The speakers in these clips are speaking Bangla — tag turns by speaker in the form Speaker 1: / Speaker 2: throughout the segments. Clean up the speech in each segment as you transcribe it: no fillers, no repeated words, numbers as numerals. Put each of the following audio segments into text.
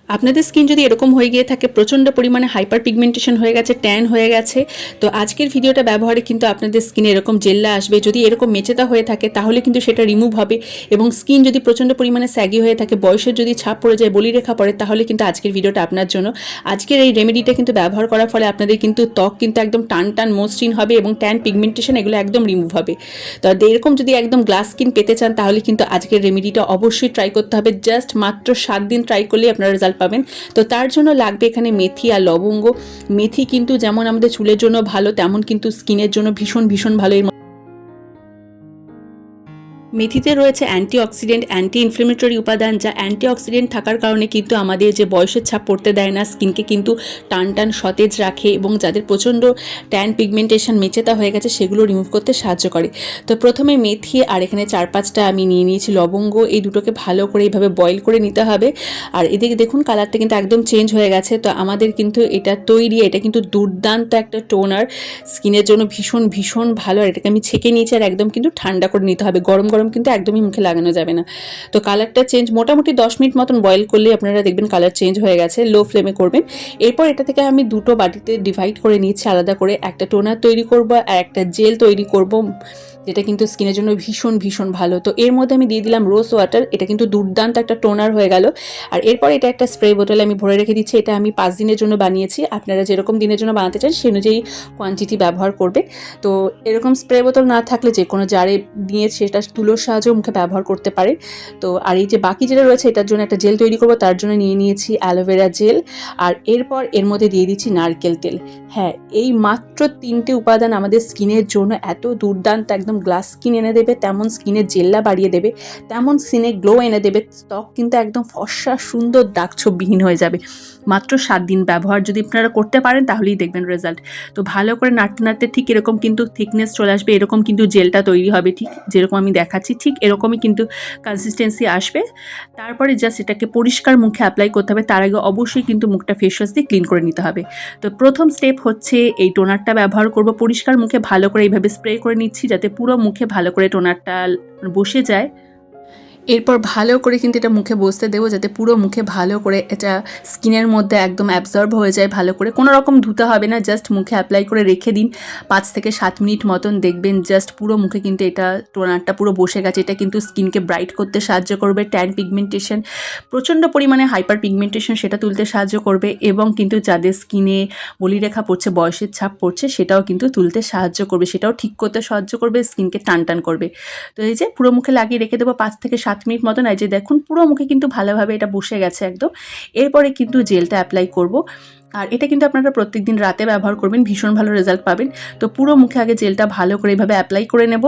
Speaker 1: আপনাদের স্কিন যদি এরকম হয়ে গিয়ে থাকে, প্রচণ্ড পরিমাণে হাইপার পিগমেন্টেশন হয়ে গেছে, ট্যান হয়ে গেছে, তো আজকের ভিডিওটা ব্যবহারে কিন্তু আপনাদের স্কিনে এরকম জেল্লা আসবে। যদি এরকম মেচেতা হয়ে থাকে তাহলে কিন্তু সেটা রিমুভ হবে। এবং স্কিন যদি প্রচণ্ড পরিমাণে স্যাগি হয়ে থাকে, বয়সের যদি ছাপ পড়ে যায়, বলিরেখা পড়ে, তাহলে কিন্তু আজকের ভিডিওটা আপনার জন্য। আজকের এই রেমেডিটা কিন্তু ব্যবহার করার ফলে আপনাদের কিন্তু ত্বক কিন্তু একদম টান টান মসৃণ হবে এবং ট্যান পিগমেন্টেশন এগুলো একদম রিমুভ হবে। তো এরকম যদি একদম গ্লাস স্কিন পেতে চান তাহলে কিন্তু আজকের রেমেডিটা অবশ্যই ট্রাই করতে হবে। জাস্ট মাত্র 7 দিন ট্রাই করলেই আপনারা রেজাল্ট পাবেন। তো তার জন্য লাগবে এখানে মেথি আর লবঙ্গ। মেথি কিন্তু যেমন আমাদের চুলের জন্য ভালো, তেমন কিন্তু স্কিনের জন্য ভীষণ ভীষণ ভালো। মেথিতে রয়েছে অ্যান্টিঅক্সিডেন্ট, অ্যান্টি ইনফ্লেমেটরি উপাদান, যা অ্যান্টিঅক্সিডেন্ট থাকার কারণে কিন্তু আমাদের যে বয়সের ছাপ পড়তে দেয় না, স্কিনকে কিন্তু টান টান সতেজ রাখে এবং যাদের প্রচণ্ড ট্যান পিগমেন্টেশন মেচেতা হয়ে গেছে সেগুলো রিমুভ করতে সাহায্য করে। তো প্রথমে মেথি আর এখানে 4-5টা আমি নিয়ে নিয়েছি লবঙ্গ, এই দুটোকে ভালো করে এইভাবে বয়েল করে নিতে হবে। আর এদিকে দেখুন কালারটা কিন্তু একদম চেঞ্জ হয়ে গেছে। তো আমাদের কিন্তু এটা তৈরি, এটা কিন্তু দুর্দান্ত একটা টোনার, স্কিনের জন্য ভীষণ ভীষণ ভালো। আর এটাকে আমি ছেঁকে নিয়েছি আর একদম কিন্তু ঠান্ডা করে নিতে হবে, গরম গরম কিন্তু একদমই মুখে লাগানো যাবে না। তো কালারটা চেঞ্জ মোটামুটি 10 মিনিট মতন বয়েল করলে আপনারা দেখবেন কালার চেঞ্জ হয়ে গেছে। লো ফ্লেমে করবেন। এরপর এটা থেকে আমি দুটো বাটিতে ডিভাইড করে নিচ্ছি আলাদা করে। একটা টোনার তৈরি করব আর একটা জেল তৈরি করব, যেটা কিন্তু স্কিনের জন্য ভীষণ ভীষণ ভালো। তো এর মধ্যে আমি দিয়ে দিলাম রোজ ওয়াটার, এটা কিন্তু দুর্দান্ত একটা টোনার হয়ে গেল। আর এরপর এটা একটা স্প্রে বোতলে আমি ভরে রেখে দিচ্ছি। এটা আমি 5 দিনের জন্য বানিয়েছি, আপনারা যেরকম দিনের জন্য বানাতে চান সেই অনুযায়ী কোয়ান্টিটি ব্যবহার করবে। তো এরকম স্প্রে বোতল না থাকলে যে কোনো জারে নিয়ে সেটা তুলোর সাহায্যেও মুখে ব্যবহার করতে পারে। তো আর এই যে বাকি যেটা রয়েছে এটার জন্য একটা জেল তৈরি করব, তার জন্য নিয়ে নিয়েছি অ্যালোভেরা জেল। আর এরপর এর মধ্যে দিয়ে দিচ্ছি নারকেল তেল। হ্যাঁ, এই মাত্র 3টে উপাদান আমাদের স্কিনের জন্য এত দুর্দান্ত, একদম গ্লাস স্কিন এনে দেবে, তেমন স্কিনের জেল্লা বাড়িয়ে দেবে, তেমন স্কিনে গ্লো এনে দেবে। ত্বক কিন্তু একদম ফর্সা সুন্দর দাগছোপবিহীন হয়ে যাবে। মাত্র 7 দিন ব্যবহার যদি আপনারা করতে পারেন তাহলেই দেখবেন রেজাল্ট। তো ভালো করে নাড়তে নাড়তে ঠিক এরকম কিন্তু থিকনেস চলে আসবে, এরকম কিন্তু জেলটা তৈরি হবে, ঠিক যেরকম আমি দেখাচ্ছি ঠিক এরকমই কিন্তু কনসিস্টেন্সি আসবে। তারপরে জাস্ট এটাকে পরিষ্কার মুখে অ্যাপ্লাই করতে হবে। তার আগে অবশ্যই কিন্তু মুখটা ফেস ওয়াশ দিয়ে ক্লিন করে নিতে হবে। তো প্রথম স্টেপ হচ্ছে এই টোনারটা ব্যবহার করব। পরিষ্কার মুখে ভালো করে এইভাবে স্প্রে করে নিচ্ছি যাতে পুরো মুখে ভালো করে টোনারটা বসে যায়। এরপর ভালো করে কিন্তু এটা মুখে বসতে দেবো যাতে পুরো মুখে ভালো করে এটা স্কিনের মধ্যে একদম অ্যাবজর্ব হয়ে যায় ভালো করে। কোনো রকম ধুতে হবে না, জাস্ট মুখে অ্যাপ্লাই করে রেখে দিন 5 থেকে 7 মিনিট মতন। দেখবেন জাস্ট পুরো মুখে কিন্তু এটা টোনারটা পুরো বসে গেছে। এটা কিন্তু স্কিনকে ব্রাইট করতে সাহায্য করবে, ট্যান পিগমেন্টেশন প্রচণ্ড পরিমাণে হাইপার পিগমেন্টেশন সেটা তুলতে সাহায্য করবে, এবং কিন্তু যাদের স্কিনে বলিরেখা পড়ছে, বয়সের ছাপ পড়ছে, সেটাও কিন্তু তুলতে সাহায্য করবে, সেটাও ঠিক করতে সাহায্য করবে, স্কিনকে টান টান করবে। তো এই যে পুরো মুখে লাগিয়ে রেখে দেবো 5 থেকে 7 মিনিট মতন। এই যে দেখুন পুরো মুখে কিন্তু ভালোভাবে এটা বসে গেছে একদম। এরপরে কিন্তু জেলটা অ্যাপ্লাই করব। আর এটা কিন্তু আপনারা প্রত্যেকদিন রাতে ব্যবহার করবেন, ভীষণ ভালো রেজাল্ট পাবেন। তো পুরো মুখে আগে জেলটা ভালো করে এইভাবে অ্যাপ্লাই করে নেব।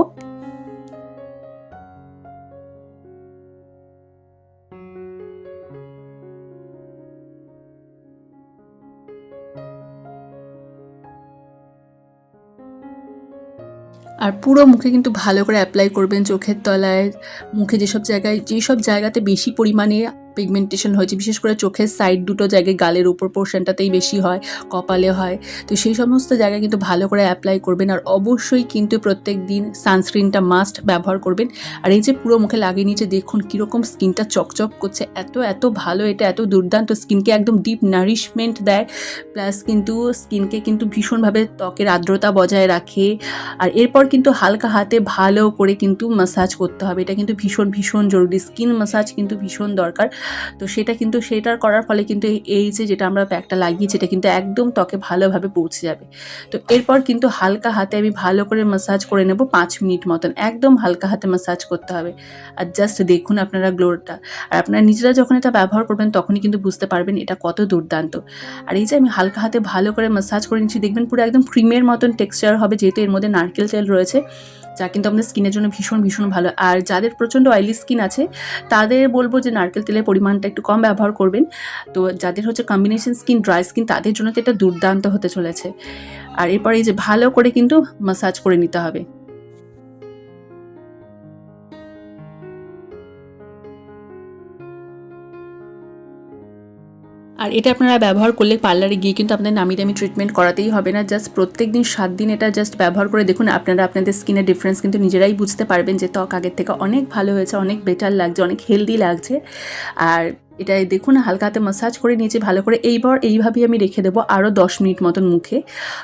Speaker 1: আর পুরো মুখে কিন্তু ভালো করে অ্যাপ্লাই করবেন, চোখের তলায়, মুখে যেসব জায়গাতে বেশি পরিমাণে পিগমেন্টেশন হয়েছে, বিশেষ করে চোখের সাইড দুটো জায়গায়, গালের উপর পোর্শনটাতেই বেশি হয়, কপালে হয়। তো সেই সমস্ত জায়গায় কিন্তু ভালো করে অ্যাপ্লাই করবেন। আর অবশ্যই কিন্তু প্রত্যেক দিন সানস্ক্রিনটা মাস্ট ব্যবহার করবেন। আর এই যে পুরো মুখে লাগিয়ে নিয়েছে দেখুন কীরকম স্কিনটা চকচক করছে, এত এত ভালো, এটা এত দুর্দান্ত, স্কিনকে একদম ডিপ নারিশমেন্ট দেয়, প্লাস কিন্তু স্কিনকে কিন্তু ভীষণভাবে ত্বকের আর্দ্রতা বজায় রাখে। আর এরপর কিন্তু হালকা হাতে ভালো করে কিন্তু ম্যাসাজ করতে হবে, এটা কিন্তু ভীষণ ভীষণ জরুরি, স্কিন ম্যাসাজ কিন্তু ভীষণ দরকার। তো সেটার করার ফলে কিন্তু এই যে যেটা আমরা প্যাকটা লাগিয়েছি এটা কিন্তু একদম ত্বকে ভালোভাবে পৌঁছে যাবে। তো এরপর কিন্তু হালকা হাতে আমি ভালো করে ম্যাসাজ করে নেব 5 মিনিট মতন, একদম হালকা হাতে ম্যাসাজ করতে হবে। আর জাস্ট দেখুন আপনারা গ্লোটা, আর আপনারা নিজেরা যখন এটা ব্যবহার করবেন তখনই কিন্তু বুঝতে পারবেন এটা কত দুর্দান্ত। আর এই যে আমি হালকা হাতে ভালো করে ম্যাসাজ করে নিচ্ছি, দেখবেন পুরো একদম ক্রিমের মতন টেক্সচার হবে, যেহেতু এর মধ্যে নারকেল তেল রয়েছে, যা কিন্তু আমাদের স্কিনের জন্য ভীষণ ভীষণ ভালো। আর যাদের প্রচণ্ড অয়েলি স্কিন আছে তাদের বলবো যে নারকেল তেলের পরিমাণটা একটু কম ব্যবহার করবেন। তো যাদের হচ্ছে কম্বিনেশন স্কিন, ড্রাই স্কিন, তাদের জন্য তো এটা দুর্দান্ত হতে চলেছে। আর এরপর এই যে ভালো করে কিন্তু ম্যাসাজ করে নিতে হবে। আর এটা আপনারা ব্যবহার করলে পার্লারে গিয়ে কিন্তু আপনাদের নামি দামি ট্রিটমেন্ট করাতেই হবে না, জাস্ট প্রত্যেক দিন 7 দিন এটা জাস্ট ব্যবহার করে দেখুন, আপনারা আপনাদের স্কিনের ডিফারেন্স কিন্তু নিজেরাই বুঝতে পারবেন যে ত্বক আগের থেকে অনেক ভালো হয়েছে, অনেক বেটার লাগছে, অনেক হেলদি লাগছে। আর এটা দেখুন হালকা হাতে ম্যাসাজ করে নিয়েছি ভালো করে। এইবার এইভাবেই আমি রেখে দেবো আরও 10 মিনিট মতন মুখে।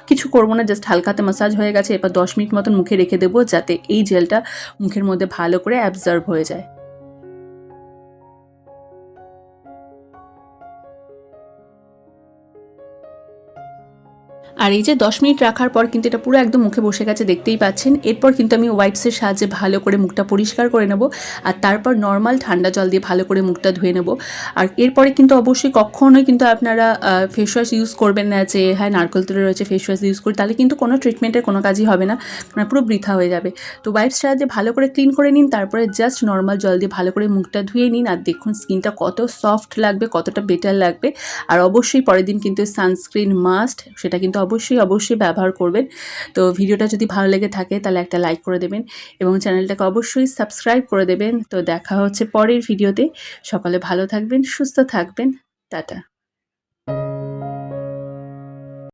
Speaker 1: কিছু করবো না, জাস্ট হালকা হাতে ম্যাসাজ হয়ে গেছে। এবার 10 মিনিট মতন মুখে রেখে দেবো যাতে এই জেলটা মুখের মধ্যে ভালো করে অ্যাবজর্ব হয়ে যায়। আর এই যে 10 মিনিট রাখার পর কিন্তু এটা পুরো একদম মুখে বসে গেছে, দেখতেই পাচ্ছেন। এরপর কিন্তু আমি ওয়াইপসের সাহায্যে ভালো করে মুখটা পরিষ্কার করে নেব, আর তারপর নর্মাল ঠান্ডা জল দিয়ে ভালো করে মুখটা ধুয়ে নেব। আর এরপরে কিন্তু অবশ্যই কখনোই কিন্তু আপনারা ফেস ওয়াশ ইউজ করবেন না যে হ্যাঁ নারকেল তেল রয়েছে ফেস ওয়াশ ইউজ করি, তাহলে কিন্তু কোনো ট্রিটমেন্টের কোনো কাজই হবে না, মানে পুরো বৃথা হয়ে যাবে। তো ওয়াইপস সাহায্যে ভালো করে ক্লিন করে নিন, তারপরে জাস্ট নর্মাল জল দিয়ে ভালো করে মুখটা ধুয়ে নিন। আর দেখুন স্কিনটা কত সফট লাগবে, কতটা বেটার লাগবে। আর অবশ্যই পরের দিন কিন্তু সানস্ক্রিন মাস্ট, সেটা কিন্তু অবশ্যই ব্যবহার করবেন। তো ভিডিওটা যদি ভালো লেগে থাকে তাহলে একটা লাইক করে দেবেন এবং চ্যানেলটাকে অবশ্যই সাবস্ক্রাইব করে দেবেন। তো দেখা হচ্ছে পরের ভিডিওতে। সকলে ভালো থাকবেন, সুস্থ থাকবেন। টাটা।